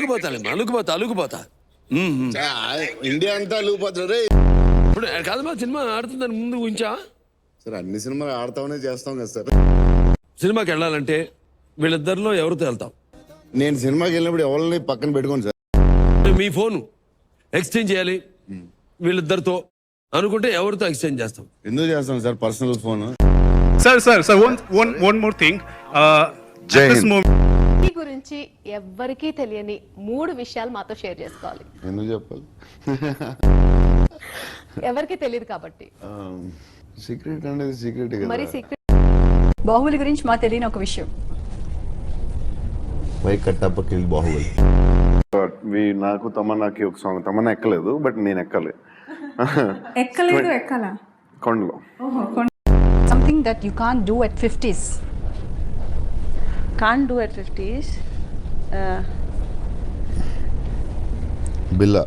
అలుగుపోతా India అంతా అలిగిపోతాడు రే. ఇప్పుడు కాదు మా సినిమా ఆడుతుందని ముందు ఊహించా. సార్ అన్ని సినిమాలు ఆడతామనే చేస్తాం కదా సార్. సినిమాకి వెళ్ళాలంటే వీళ్ళిద్దరిలో ఎవరితో వెళ్తాం? నేను సినిమాకి వెళ్ళినప్పుడు ఎవరిని పక్కన పెట్టుకోను సార్. మీ ఫోను ఎక్స్చేంజ్ చేయాలి వీళ్ళిద్దరితో అనుకుంటే ఎవరితో ఎక్స్చేంజ్ చేస్తాం? ఎందుకు చేస్తాం sir personal phone? Sir, one more thing. Jai This Hind. movie. ఈ గురించి ఎవ్వరికీ తెలియని 3 విషయాలు మాతో షేర్ చేసుకోవాలి. ఎందుకు చెప్పాలి? ఎవరికి తెలియదు కాబట్టి. సీక్రెట్ అనేది సీక్రెట్ మరి కదా. సీక్రెట్ బాహుబలి గురించి మా తెలియని ఒక విషయం. వై కట్టప్పకి బాహుబలి. నాకు తమన్నాకి ఒక సాంగ్ తమన్నా ఎక్కలేదు బట్ నేను ఎక్కాలి. ఎక్కాలా? కొండలో. Something that you can't do at 50s. Can't do at 50s. Billa.